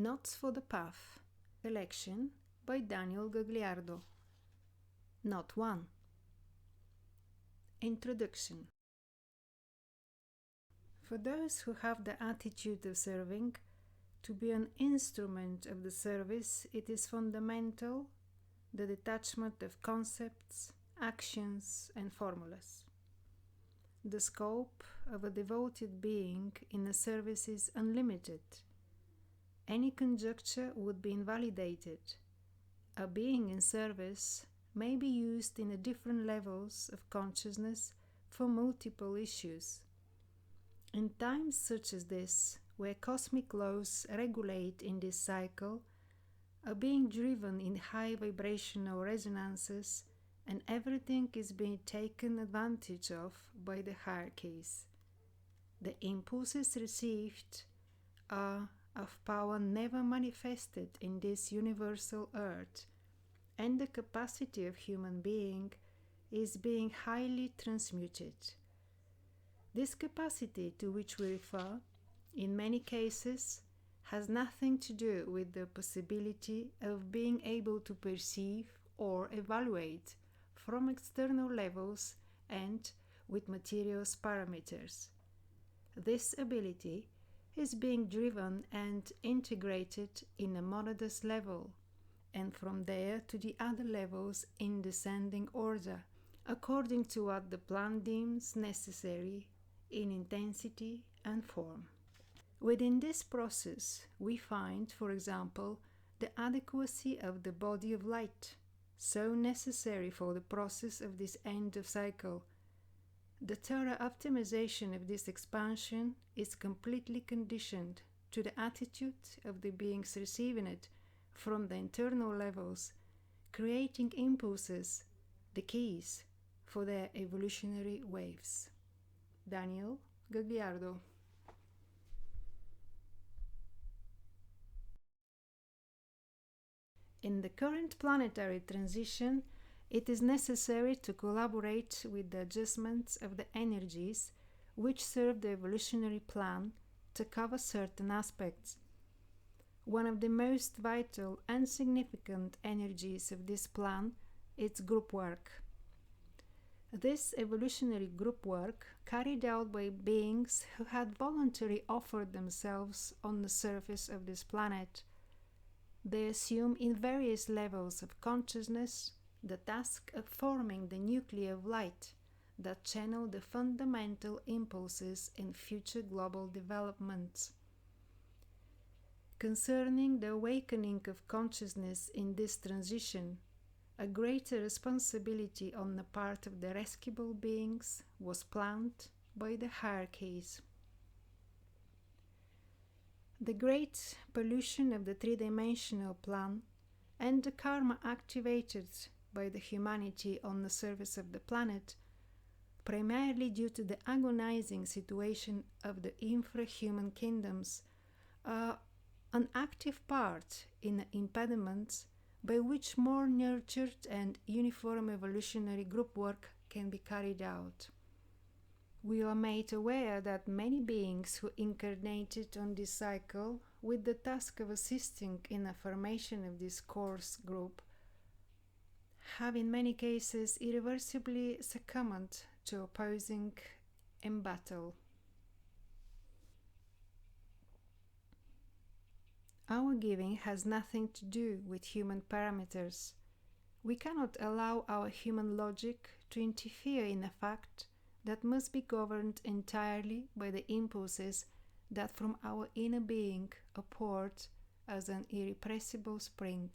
Notes for the Path. Election by Daniel Gagliardo. Note 1. Introduction. For those who have the attitude of serving, to be an instrument of the service, it is fundamental the detachment of concepts, actions, and formulas. The scope of a devoted being in a service is unlimited. Any conjecture would be invalidated. A being in service may be used in different levels of consciousness for multiple issues. In times such as this, where cosmic laws regulate in this cycle, a being driven in high vibrational resonances, and everything is being taken advantage of by the hierarchies. The impulses received are of power never manifested in this universal earth, and the capacity of human being is being highly transmuted. This capacity to which we refer, in many cases, has nothing to do with the possibility of being able to perceive or evaluate from external levels and with materials parameters. This ability is being driven and integrated in a mónadas level, and from there to the other levels in descending order, according to what the plan deems necessary in intensity and form. Within this process, we find, for example, the adequacy of the body of light, so necessary for the process of this end of cycle. The thorough optimization of this expansion is completely conditioned to the attitude of the beings receiving it from the internal levels, creating impulses, the keys for their evolutionary waves. Daniel Gagliardo. In the current planetary transition, it is necessary to collaborate with the adjustments of the energies which serve the evolutionary plan to cover certain aspects. One of the most vital and significant energies of this plan is group work. This evolutionary group work, carried out by beings who had voluntarily offered themselves on the surface of this planet, they assume in various levels of consciousness the task of forming the nuclei of light that channel the fundamental impulses in future global developments. Concerning the awakening of consciousness in this transition, a greater responsibility on the part of the rescuable beings was planned by the hierarchies. The great pollution of the three-dimensional plan and the karma activated by the humanity on the surface of the planet, primarily due to the agonizing situation of the infrahuman kingdoms, are an active part in the impediments by which more nurtured and uniform evolutionary group work can be carried out. We are made aware that many beings who incarnated on this cycle with the task of assisting in the formation of this course group have in many cases irreversibly succumbed to opposing in battle. Our giving has nothing to do with human parameters. We cannot allow our human logic to interfere in a fact that must be governed entirely by the impulses that from our inner being are poured as an irrepressible spring.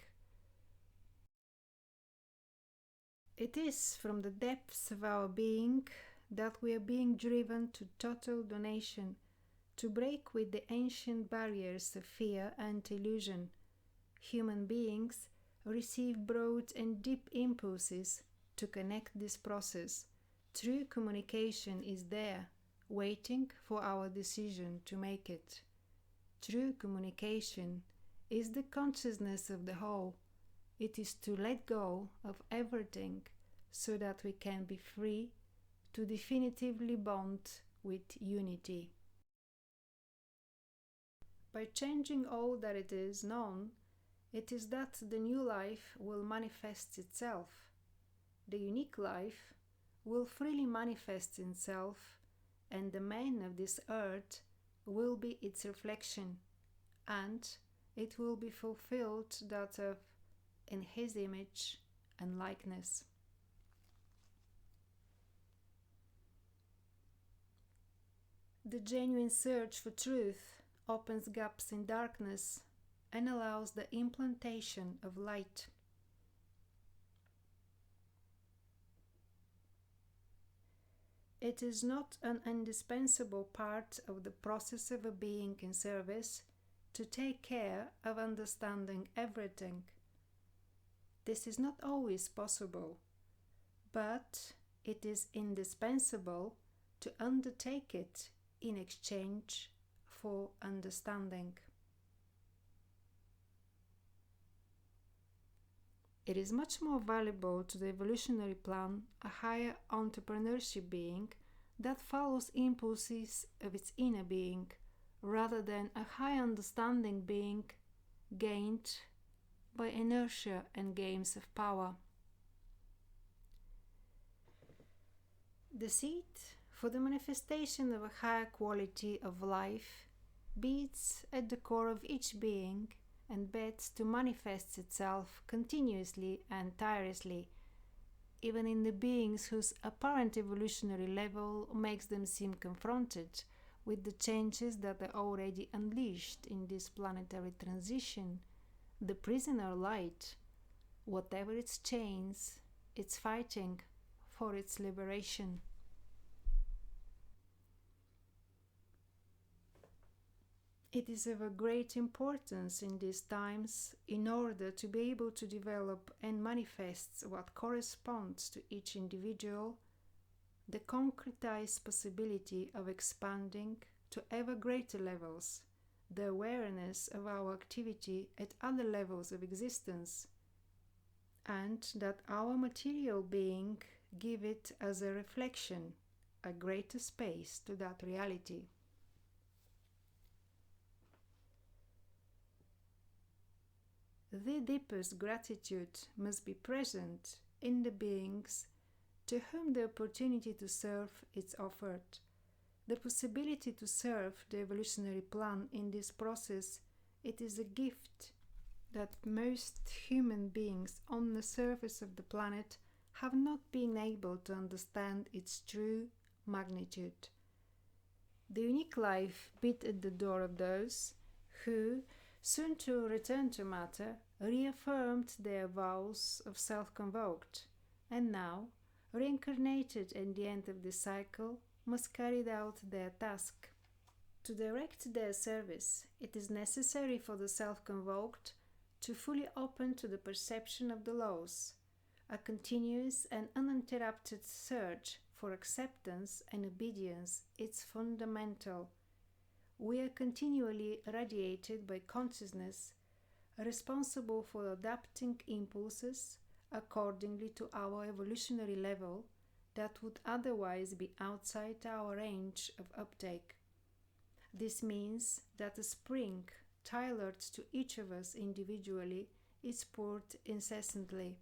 It is from the depths of our being that we are being driven to total donation, to break with the ancient barriers of fear and illusion. Human beings receive broad and deep impulses to connect this process. True communication is there, waiting for our decision to make it. True communication is the consciousness of the whole. It is to let go of everything so that we can be free to definitively bond with unity. By changing all that it is known, it is that the new life will manifest itself. The unique life will freely manifest itself, and the man of this earth will be its reflection, and it will be fulfilled that of in his image and likeness. The genuine search for truth opens gaps in darkness and allows the implantation of light. It is not an indispensable part of the process of a being in service to take care of understanding everything. This is not always possible, but it is indispensable to undertake it in exchange for understanding. It is much more valuable to the evolutionary plan a higher entrepreneurship being that follows impulses of its inner being, rather than a high understanding being gained by inertia and games of power. The seed for the manifestation of a higher quality of life beats at the core of each being and bets to manifest itself continuously and tirelessly, even in the beings whose apparent evolutionary level makes them seem confronted with the changes that are already unleashed in this planetary transition. The prisoner light, whatever its chains, it's fighting for its liberation. It is of a great importance in these times, in order to be able to develop and manifest what corresponds to each individual, the concretized possibility of expanding to ever greater levels the awareness of our activity at other levels of existence, and that our material being give it as a reflection, a greater space to that reality. The deepest gratitude must be present in the beings to whom the opportunity to serve is offered. The possibility to serve the evolutionary plan in this process, it is a gift that most human beings on the surface of the planet have not been able to understand its true magnitude. The unique life beat at the door of those who, soon to return to matter, reaffirmed their vows of self-convoked, and now, reincarnated at the end of the cycle, must carry out their task. To direct their service, it is necessary for the self-convoked to fully open to the perception of the laws. A continuous and uninterrupted search for acceptance and obedience is fundamental. We are continually radiated by consciousness, responsible for adapting impulses accordingly to our evolutionary level that would otherwise be outside our range of uptake. This means that a spring tailored to each of us individually is poured incessantly.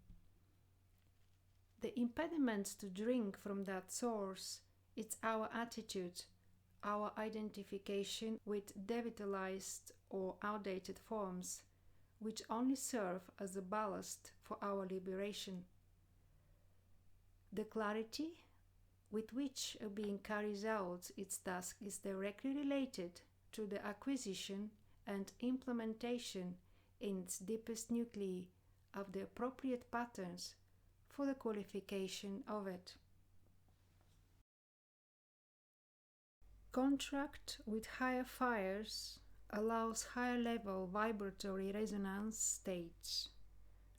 The impediment to drink from that source is our attitude, our identification with devitalized or outdated forms, which only serve as a ballast for our liberation. The clarity with which a being carries out its task is directly related to the acquisition and implementation in its deepest nuclei of the appropriate patterns for the qualification of it. Contract with higher fires allows higher level vibratory resonance states,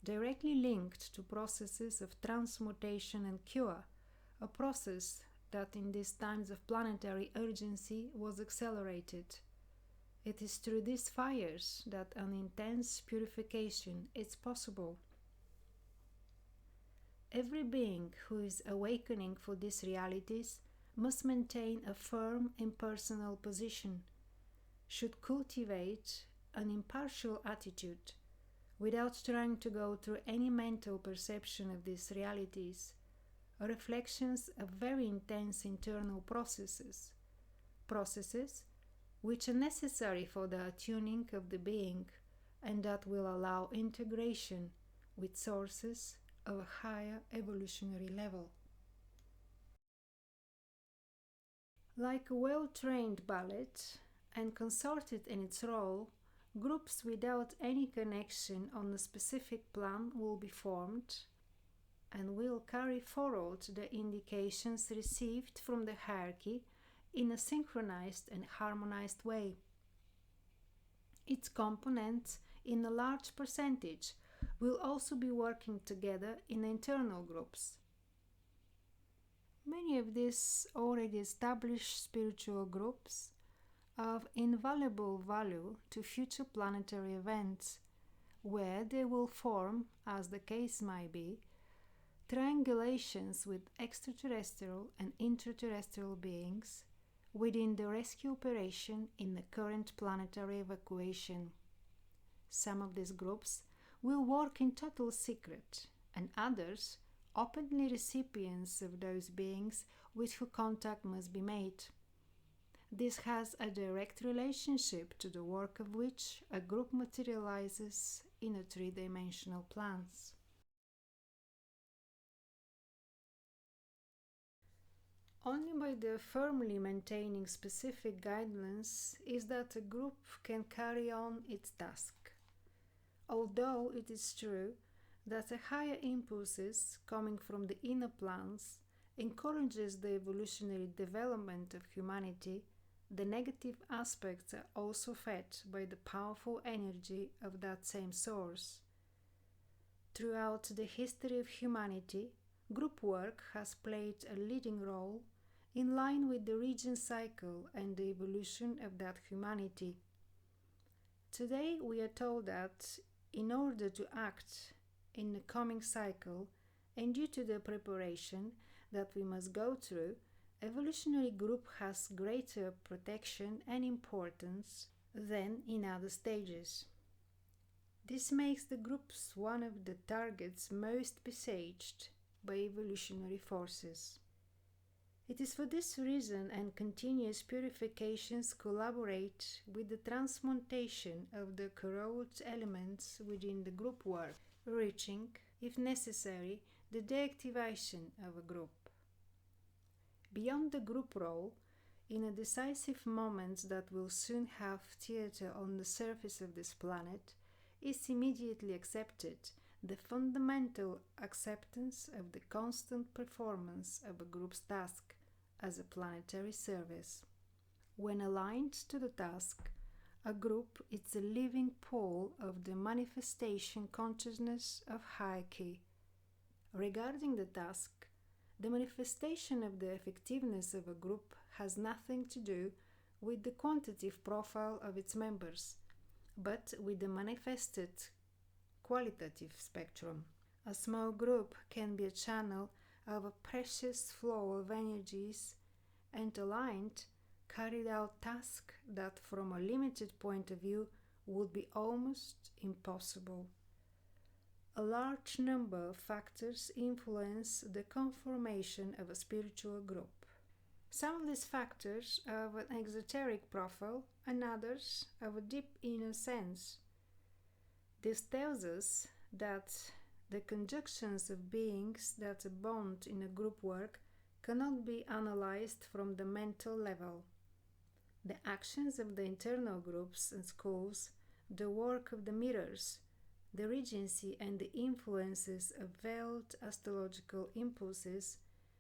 directly linked to processes of transmutation and cure, a process that in these times of planetary urgency was accelerated. It is through these fires that an intense purification is possible. Every being who is awakening for these realities must maintain a firm impersonal position. should cultivate an impartial attitude without trying to go through any mental perception of these realities, reflections of very intense internal processes which are necessary for the attuning of the being and that will allow integration with sources of a higher evolutionary level. Like a well-trained ballet and consorted in its role, groups without any connection on a specific plan will be formed and will carry forward the indications received from the hierarchy in a synchronized and harmonized way. Its components, in a large percentage, will also be working together in internal groups. Many of these already established spiritual groups are of invaluable value to future planetary events, where they will form, as the case might be, triangulations with extraterrestrial and interterrestrial beings within the rescue operation in the current planetary evacuation. Some of these groups will work in total secret, and others openly recipients of those beings with whom contact must be made. This has a direct relationship to the work of which a group materializes in a three-dimensional plans. Only by the firmly maintaining specific guidelines is that a group can carry on its task. Although it is true that the higher impulses coming from the inner plans encourages the evolutionary development of humanity, the negative aspects are also fed by the powerful energy of that same source. Throughout the history of humanity, group work has played a leading role in line with the region cycle and the evolution of that humanity. Today we are told that in order to act in the coming cycle and due to the preparation that we must go through, evolutionary group has greater protection and importance than in other stages. This makes the groups one of the targets most besieged by evolutionary forces. It is for this reason and continuous purifications collaborate with the transmutation of the corroded elements within the group work, reaching, if necessary, the deactivation of a group. Beyond the group role, in a decisive moment that will soon have theatre on the surface of this planet, is immediately accepted the fundamental acceptance of the constant performance of a group's task as a planetary service. When aligned to the task, a group is a living pole of the manifestation consciousness of hierarchy. Regarding the task, the manifestation of the effectiveness of a group has nothing to do with the quantitative profile of its members, but with the manifested qualitative spectrum. A small group can be a channel of a precious flow of energies and aligned, carried out tasks that from a limited point of view would be almost impossible. A large number of factors influence the conformation of a spiritual group. Some of these factors are of an exoteric profile and others of a deep inner sense. This tells us that the conjunctions of beings that bond in a group work cannot be analyzed from the mental level. The actions of the internal groups and schools, the work of the mirrors, the regency and the influences of veiled astrological impulses,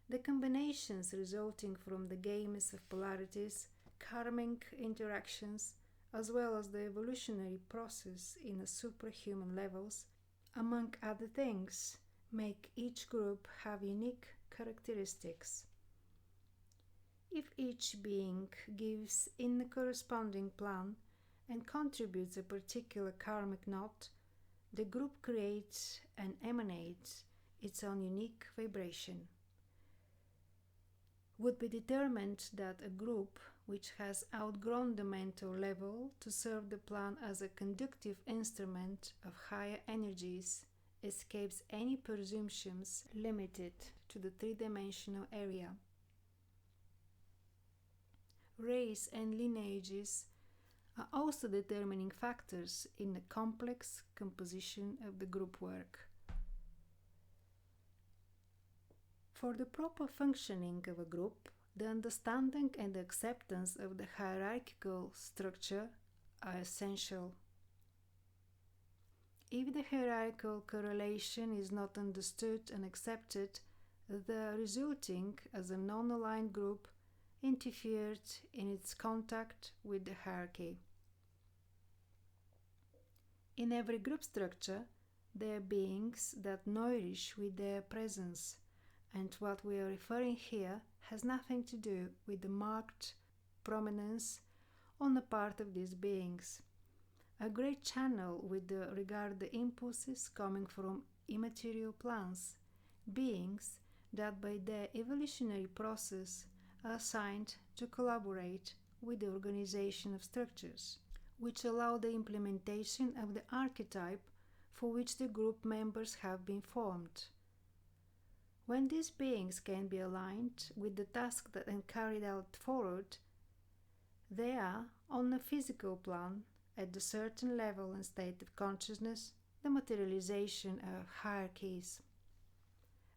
the combinations resulting from the games of polarities, karmic interactions, as well as the evolutionary process in a suprahuman levels, among other things, make each group have unique characteristics. If each being gives in the corresponding plan and contributes a particular karmic knot, the group creates and emanates its own unique vibration. Would be determined that a group which has outgrown the mental level to serve the plan as a conductive instrument of higher energies, escapes any presumptions limited to the three-dimensional area. Race and lineages are also determining factors in the complex composition of the group work. For the proper functioning of a group, the understanding and acceptance of the hierarchical structure are essential. If the hierarchical correlation is not understood and accepted, the resulting as a non-aligned group interfered in its contact with the hierarchy. In every group structure, there are beings that nourish with their presence, and what we are referring here has nothing to do with the marked prominence on the part of these beings. A great channel with regard the impulses coming from immaterial plans, beings that by their evolutionary process are assigned to collaborate with the organization of structures, which allow the implementation of the archetype for which the group members have been formed. When these beings can be aligned with the task that are carried out forward, they are, on a physical plan, at a certain level and state of consciousness, the materialization of hierarchies.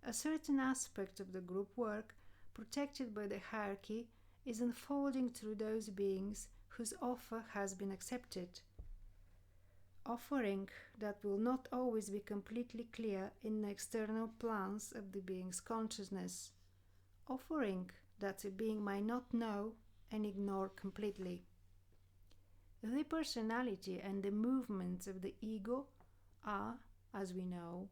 A certain aspect of the group work, protected by the hierarchy, is unfolding through those beings whose offer has been accepted. Offering that will not always be completely clear in the external plans of the being's consciousness. Offering that a being might not know and ignore completely. The personality and the movements of the ego are, as we know,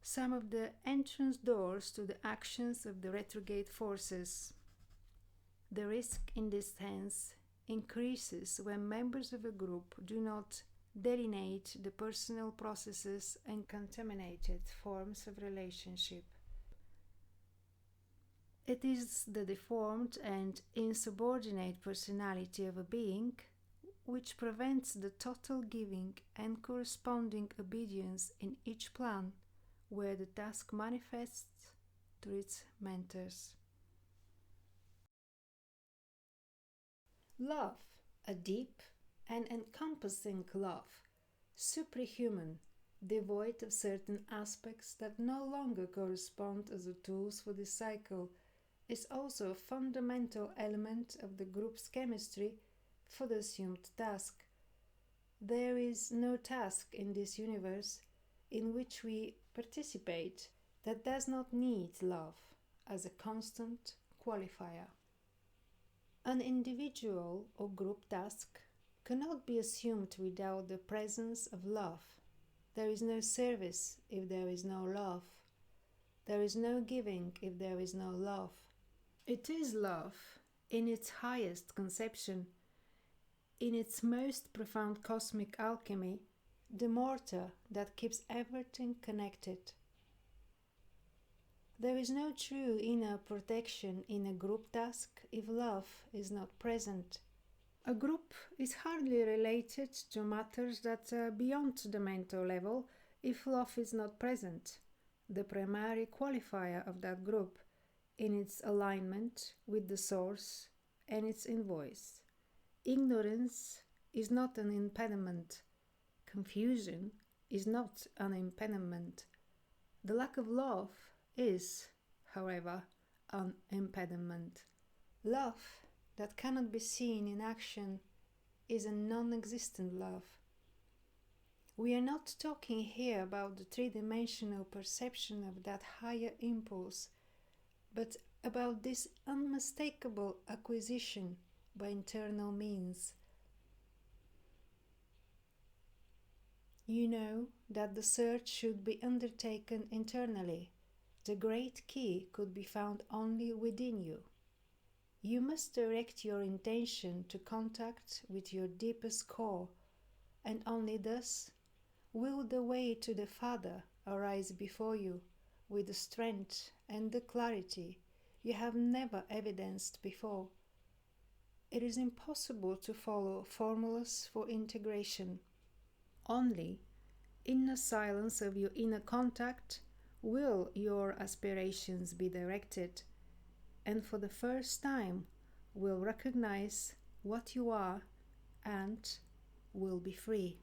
some of the entrance doors to the actions of the retrograde forces. The risk in this sense increases when members of a group do not delineate the personal processes and contaminated forms of relationship. It is the deformed and insubordinate personality of a being which prevents the total giving and corresponding obedience in each plan where the task manifests through its mentors. Love, a deep and encompassing love, superhuman, devoid of certain aspects that no longer correspond as the tools for this cycle, is also a fundamental element of the group's chemistry for the assumed task. There is no task in this universe in which we participate that does not need love as a constant qualifier. An individual or group task cannot be assumed without the presence of love. There is no service if there is no love. There is no giving if there is no love. It is love in its highest conception, in its most profound cosmic alchemy, the mortar that keeps everything connected. There is no true inner protection in a group task if love is not present. A group is hardly related to matters that are beyond the mental level if love is not present, the primary qualifier of that group in its alignment with the source and its invoice. Ignorance is not an impediment. Confusion is not an impediment. The lack of love is, however, an impediment. Love that cannot be seen in action is a non-existent love. We are not talking here about the three-dimensional perception of that higher impulse, but about this unmistakable acquisition by internal means. You know that the search should be undertaken internally. The great key could be found only within you. You must direct your intention to contact with your deepest core, and only thus will the way to the Father arise before you with the strength and the clarity you have never evidenced before. It is impossible to follow formulas for integration. Only in the silence of your inner contact will your aspirations be directed, and for the first time will recognize what you are and will be free.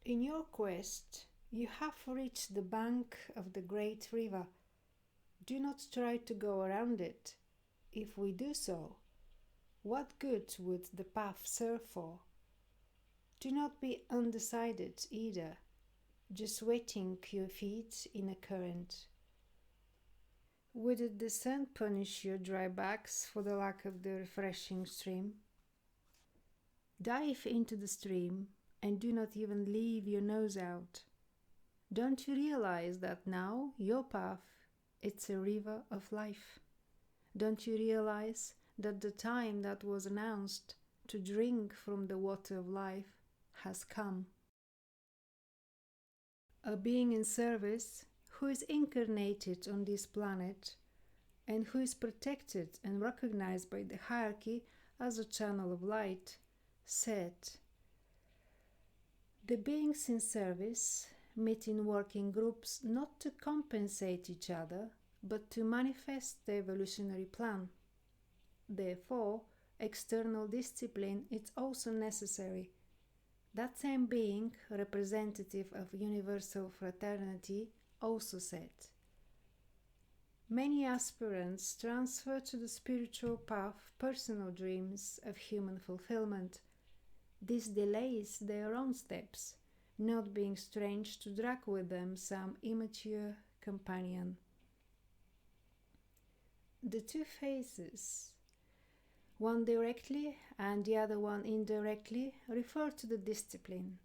In your quest, you have reached the bank of the great river. Do not try to go around it. If we do so, what good would the path serve for? Do not be undecided either, just wetting your feet in a current. Would the descent punish your dry backs for the lack of the refreshing stream? Dive into the stream and do not even leave your nose out. Don't you realize that now your path, it's a river of life? Don't you realize that the time that was announced to drink from the water of life has come? A being in service who is incarnated on this planet and who is protected and recognized by the hierarchy as a channel of light said, "The beings in service meet in working groups not to compensate each other, but to manifest the evolutionary plan. Therefore, external discipline is also necessary." That same being, representative of universal fraternity, also said, "Many aspirants transfer to the spiritual path personal dreams of human fulfillment. This delays their own steps, not being strange to drag with them some immature companion." The two phases, one directly and the other one indirectly, refer to the discipline.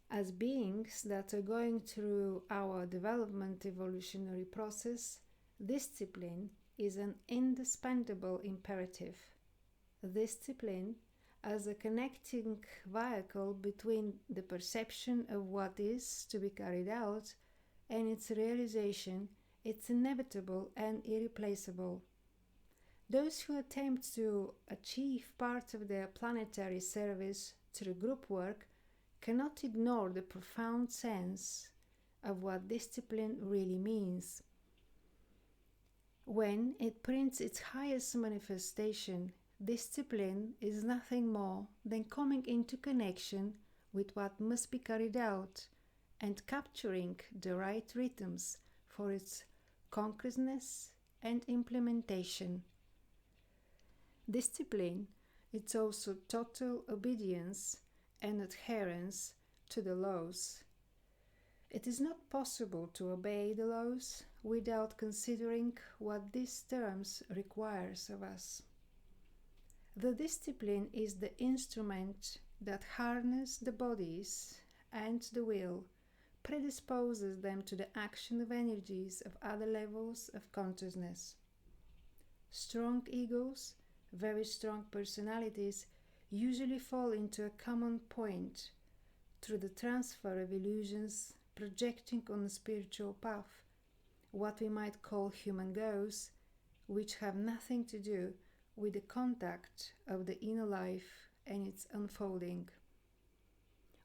As beings that are going through our development evolutionary process, discipline is an indispensable imperative. Discipline as a connecting vehicle between the perception of what is to be carried out and its realization, it's inevitable and irreplaceable. Those who attempt to achieve part of their planetary service through group work cannot ignore the profound sense of what discipline really means. When it prints its highest manifestation, discipline is nothing more than coming into connection with what must be carried out and capturing the right rhythms for its concreteness and implementation. Discipline is also total obedience and adherence to the laws. It is not possible to obey the laws without considering what these terms requires of us. The discipline is the instrument that harnesses the bodies and the will, predisposes them to the action of energies of other levels of consciousness. Strong egos, very strong personalities, usually fall into a common point through the transfer of illusions projecting on the spiritual path, what we might call human goals, which have nothing to do with the contact of the inner life and its unfolding.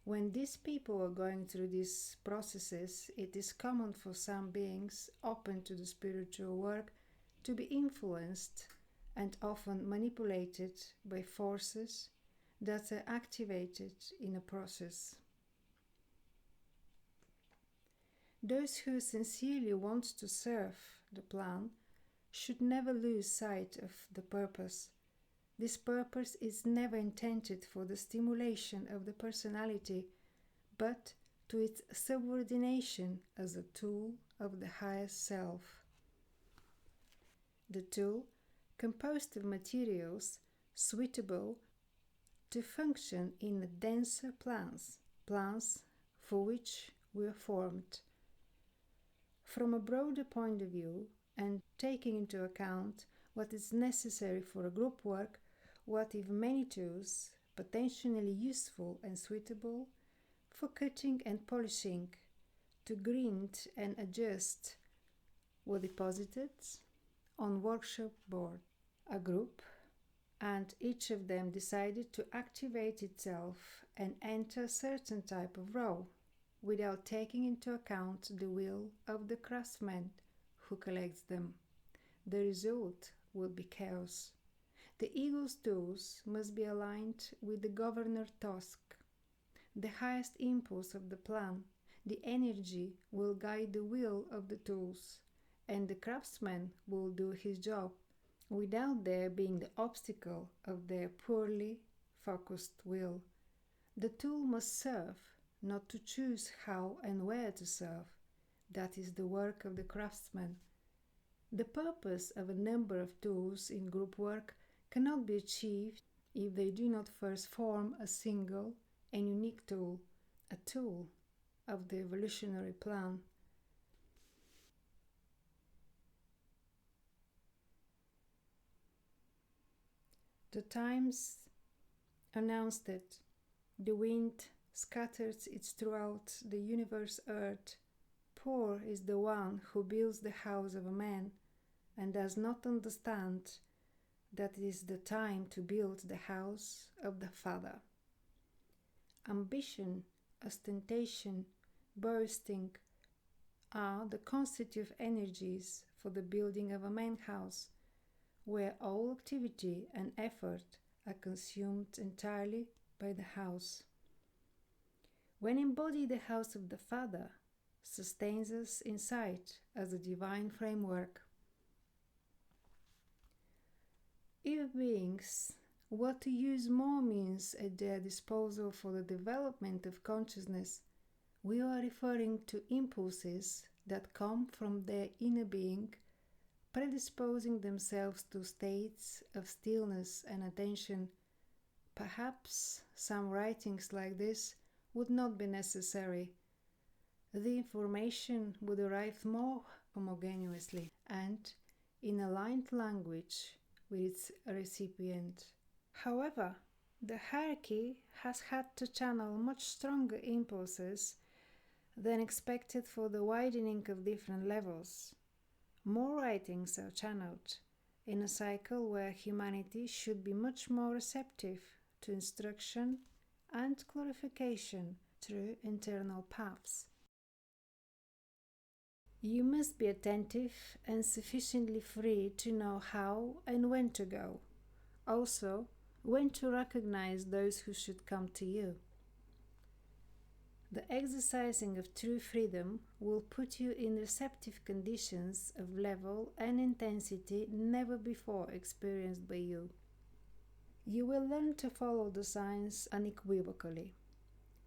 When these people are going through these processes, it is common for some beings open to the spiritual work to be influenced and often manipulated by forces that are activated in a process. Those who sincerely want to serve the plan should never lose sight of the purpose. This purpose is never intended for the stimulation of the personality, but to its subordination as a tool of the highest self. The tool, composed of materials suitable to function in the denser plans for which we are formed. From a broader point of view, and taking into account what is necessary for a group work, what if many tools, potentially useful and suitable, for cutting and polishing, to grind and adjust, were deposited on workshop board. a group, and each of them decided to activate itself and enter a certain type of role without taking into account the will of the craftsman who collects them. The result will be chaos. The ego's tools must be aligned with the governor task. The highest impulse of the plan, the energy, will guide the will of the tools, and the craftsman will do his job without there being the obstacle of their poorly focused will. The tool must serve, not to choose how and where to serve. That is the work of the craftsman. The purpose of a number of tools in group work cannot be achieved if they do not first form a single and unique tool, a tool of the evolutionary plan. The Times announced that the wind scatters it throughout the universe earth. Poor is the one who builds the house of a man and does not understand that it is the time to build the house of the Father. Ambition, ostentation, boasting are the constitutive energies for the building of a man house, where all activity and effort are consumed entirely by the house. When embodied, the house of the Father sustains us inside as a divine framework. If beings were to use more means at their disposal for the development of consciousness, we are referring to impulses that come from their inner being, predisposing themselves to states of stillness and attention. Perhaps some writings like this would not be necessary. The information would arrive more homogeneously and in aligned language with its recipient. However, the hierarchy has had to channel much stronger impulses than expected for the widening of different levels. More writings are channeled in a cycle where humanity should be much more receptive to instruction and clarification through internal paths. You must be attentive and sufficiently free to know how and when to go. Also, when to recognize those who should come to you. The exercising of true freedom will put you in receptive conditions of level and intensity never before experienced by you. You will learn to follow the signs unequivocally.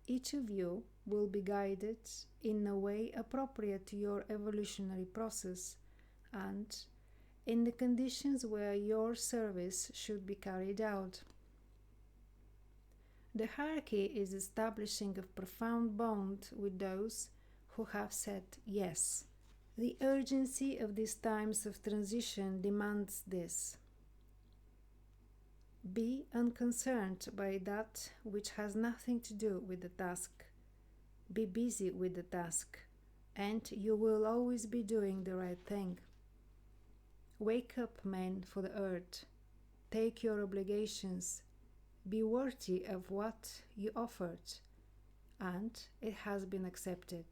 Each of you will be guided in a way appropriate to your evolutionary process and in the conditions where your service should be carried out. The hierarchy is establishing a profound bond with those who have said yes. The urgency of these times of transition demands this. Be unconcerned by that which has nothing to do with the task. Be busy with the task, and you will always be doing the right thing. Wake up, men, for the earth. Take your obligations. Be worthy of what you offered, and it has been accepted.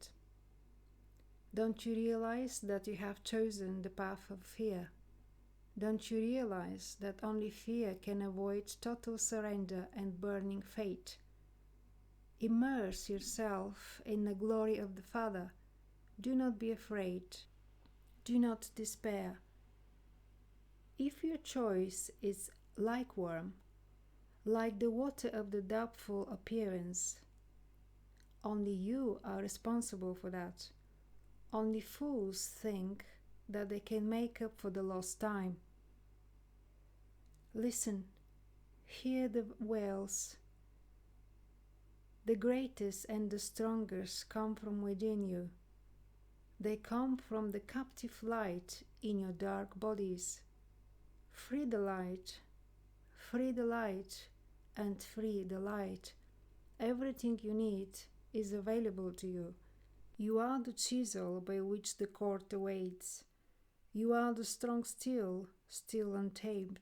Don't you realize that you have chosen the path of fear? Don't you realize that only fear can avoid total surrender and burning fate? Immerse yourself in the glory of the Father. Do not be afraid. Do not despair. If your choice is lukewarm, like the water of the doubtful appearance, only you are responsible for that. Only fools think that they can make up for the lost time. Listen, hear the wails. The greatest and the strongest come from within you. They come from the captive light in your dark bodies. Free the light, and free the light. Everything you need is available to you. You are the chisel by which the court awaits. You are the strong steel, still untamed.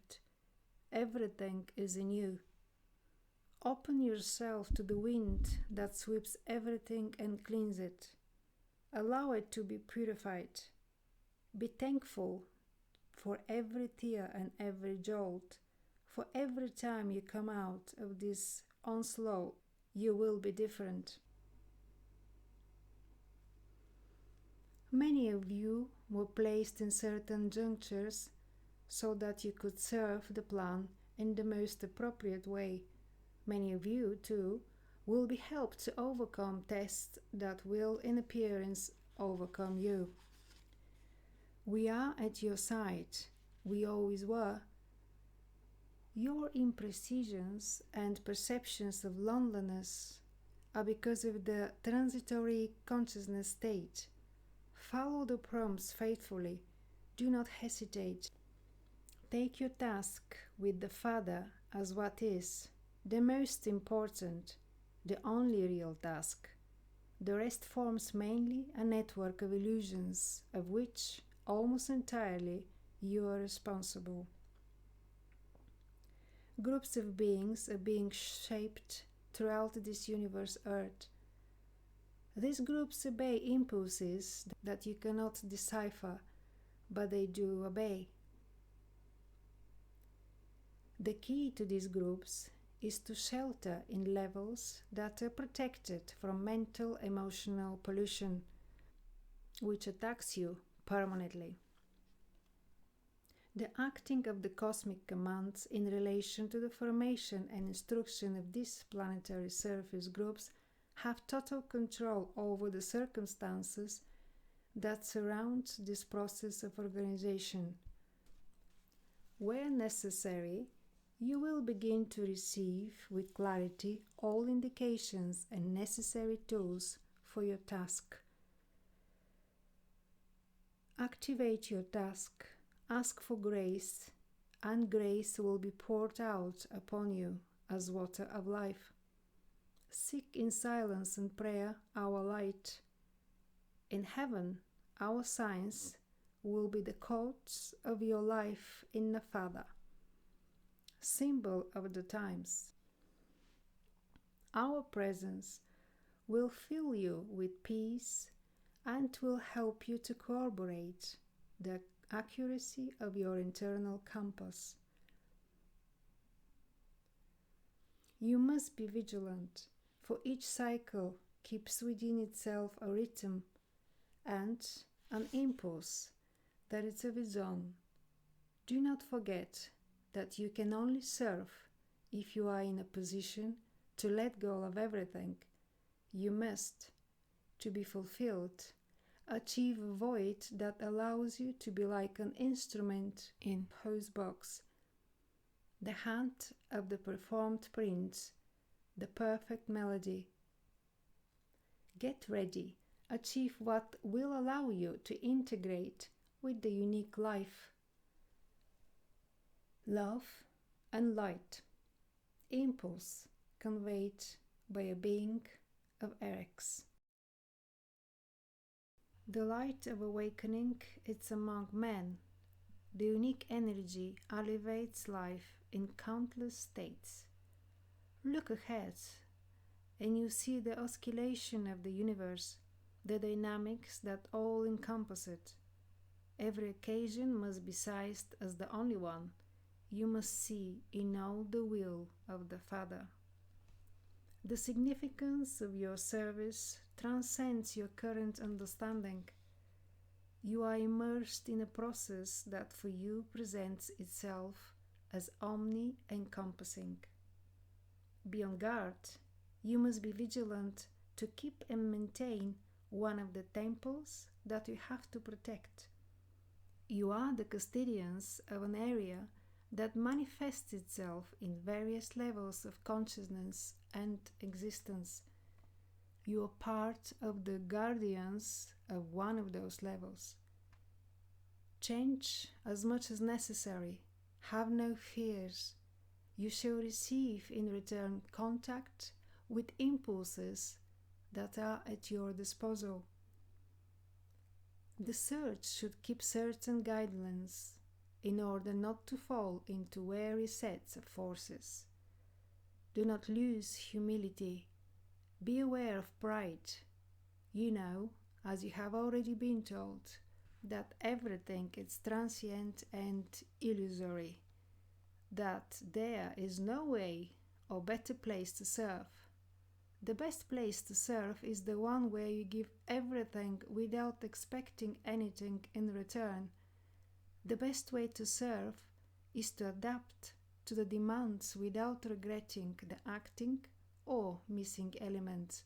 Everything is in you. Open yourself to the wind that sweeps everything and cleans it. Allow it to be purified. Be thankful for every tear and every jolt. For every time you come out of this onslaught, you will be different. Many of you were placed in certain junctures so that you could serve the plan in the most appropriate way. Many of you, too, will be helped to overcome tests that will, in appearance, overcome you. We are at your side. We always were. Your imprecisions and perceptions of loneliness are because of the transitory consciousness state. Follow the prompts faithfully. Do not hesitate. Take your task with the Father as what is, the most important, the only real task. The rest forms mainly a network of illusions, of which, almost entirely, you are responsible. Groups of beings are being shaped throughout this universe Earth. These groups obey impulses that you cannot decipher, but they do obey. The key to these groups is to shelter in levels that are protected from mental emotional pollution, which attacks you permanently. The acting of the cosmic commands in relation to the formation and instruction of these planetary surface groups have total control over the circumstances that surround this process of organization. Where necessary, you will begin to receive with clarity all indications and necessary tools for your task. Activate your task, ask for grace, and grace will be poured out upon you as water of life. Seek in silence and prayer our light. In heaven, our signs will be the codes of your life in the Father, symbol of the times. Our presence will fill you with peace and will help you to corroborate the accuracy of your internal compass. You must be vigilant, for each cycle keeps within itself a rhythm and an impulse that is of its own. Do not forget that you can only serve if you are in a position to let go of everything. You must, to be fulfilled, achieve a void that allows you to be like an instrument in whose box, the hand of the performed prince, the perfect melody. Get ready, achieve what will allow you to integrate with the unique life. Love and light, impulse conveyed by a being of Erex. The light of awakening is among men. The unique energy elevates life in countless states. Look ahead, and you see the oscillation of the universe, the dynamics that all encompass it. Every occasion must be seized as the only one. You must see in all the will of the Father. The significance of your service transcends your current understanding. You are immersed in a process that for you presents itself as omni-encompassing. Be on guard. You must be vigilant to keep and maintain one of the temples that you have to protect. You are the custodians of an area that manifests itself in various levels of consciousness and existence. You are part of the guardians of one of those levels. Change as much as necessary. Have no fears. You shall receive in return contact with impulses that are at your disposal. The search should keep certain guidelines in order not to fall into weary sets of forces. Do not lose humility. Be aware of pride. You know, as you have already been told, that everything is transient and illusory, that there is no way or better place to serve. The best place to serve is the one where you give everything without expecting anything in return. The best way to serve is to adapt to the demands without regretting the acting or missing elements.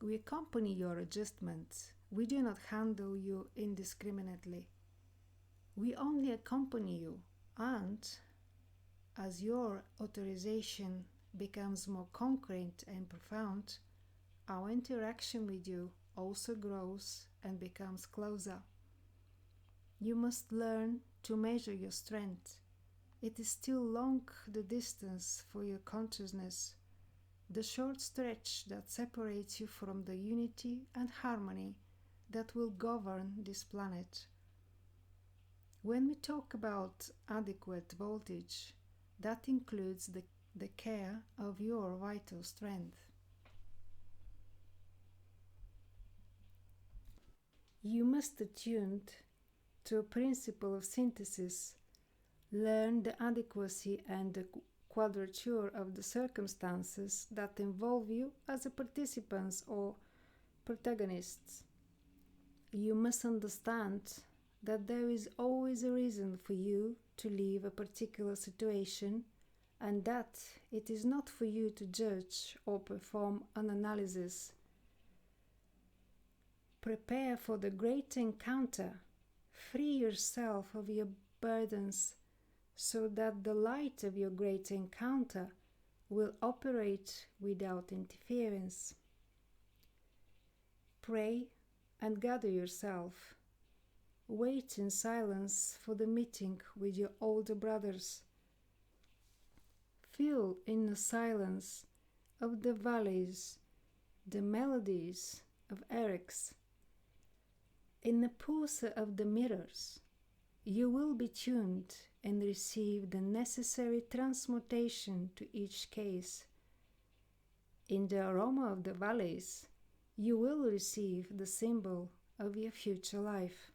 We accompany your adjustments. We do not handle you indiscriminately. We only accompany you, and as your authorization becomes more concrete and profound, our interaction with you also grows and becomes closer. You must learn to measure your strength. It is still long the distance for your consciousness, the short stretch that separates you from the unity and harmony that will govern this planet. When we talk about adequate voltage, that includes the care of your vital strength. You must attune to a principle of synthesis, learn the adequacy and the quadrature of the circumstances that involve you as a participants or protagonists. You must understand that there is always a reason for you to leave a particular situation, and that it is not for you to judge or perform an analysis. Prepare for the great encounter. Free yourself of your burdens so that the light of your great encounter will operate without interference. Pray and gather yourself. Wait in silence for the meeting with your older brothers. Feel in the silence of the valleys the melodies of hierarchies. In the pulse of the mirrors, you will be tuned and receive the necessary transmutation to each case. In the aroma of the valleys, you will receive the symbol of your future life.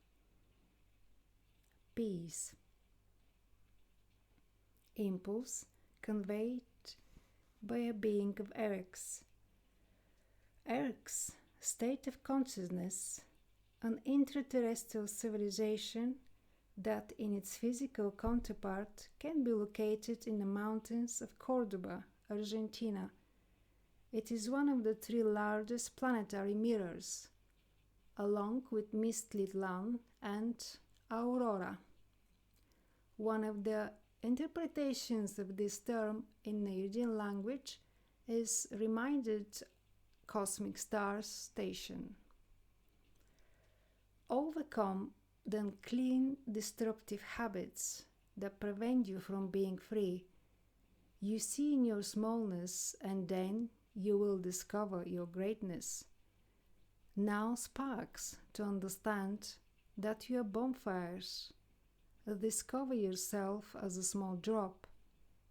Peace. Impulse conveyed by a being of hierarchies. Hierarchies, state of consciousness, an intraterrestrial civilization that in its physical counterpart can be located in the mountains of Cordoba, Argentina. It is one of the 3 largest planetary mirrors, along with Mistitlan and Aurora. One of the interpretations of this term in the Indian language is reminded cosmic stars station. Overcome the unclean, destructive habits that prevent you from being free. You see in your smallness, and then you will discover your greatness. Now sparks to understand that you are bonfires. Discover yourself as a small drop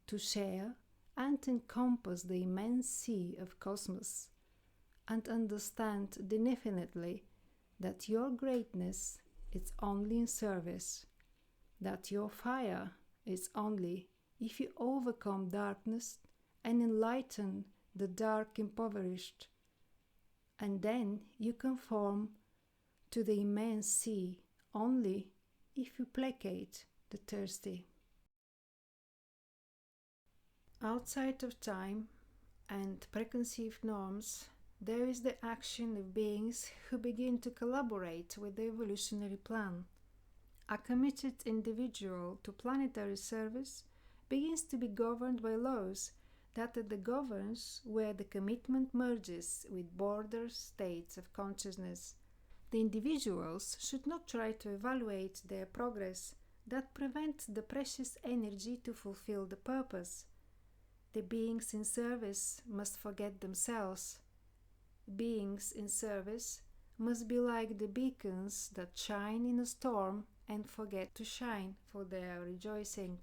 to share and encompass the immense sea of cosmos, and understand definitely that your greatness is only in service, that your fire is only if you overcome darkness and enlighten the dark impoverished, and then you conform to the immense sea only if you placate the thirsty. Outside of time and preconceived norms, there is the action of beings who begin to collaborate with the evolutionary plan. A committed individual to planetary service begins to be governed by laws that are the governance where the commitment merges with border states of consciousness. The individuals should not try to evaluate their progress that prevents the precious energy to fulfill the purpose. The beings in service must forget themselves. Beings in service must be like the beacons that shine in a storm and forget to shine for their rejoicing.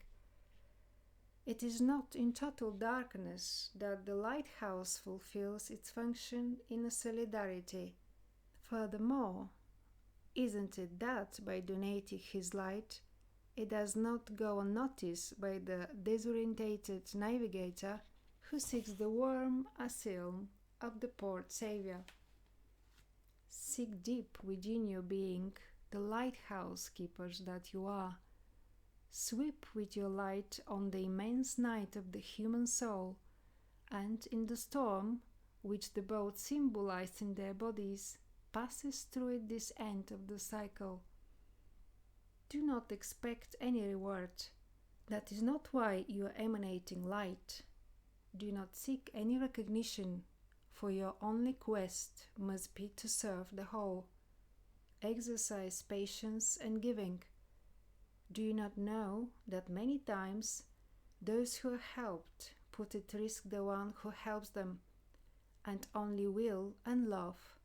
It is not in total darkness that the lighthouse fulfills its function in a solidarity. Furthermore, isn't it that by donating his light, it does not go unnoticed by the disorientated navigator who seeks the warm asylum of the port savior? Seek deep within your being the lighthouse keepers that you are. Sweep with your light on the immense night of the human soul, and in the storm, which the boats symbolized in their bodies, passes through it this end of the cycle. Do not expect any reward. That is not why you are emanating light. Do not seek any recognition, for your only quest must be to serve the whole. Exercise patience and giving. Do you not know that many times those who are helped put at risk the one who helps them, and only will and love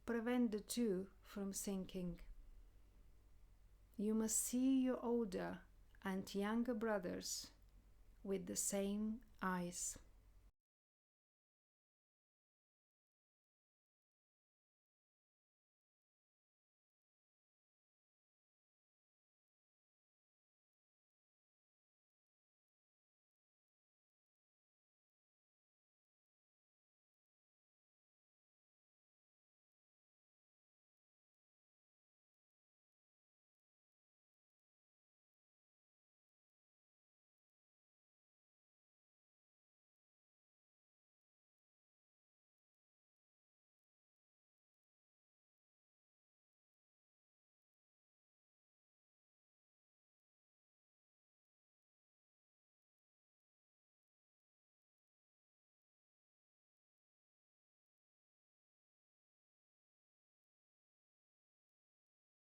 prevent the two from sinking? You must see your older and younger brothers with the same eyes.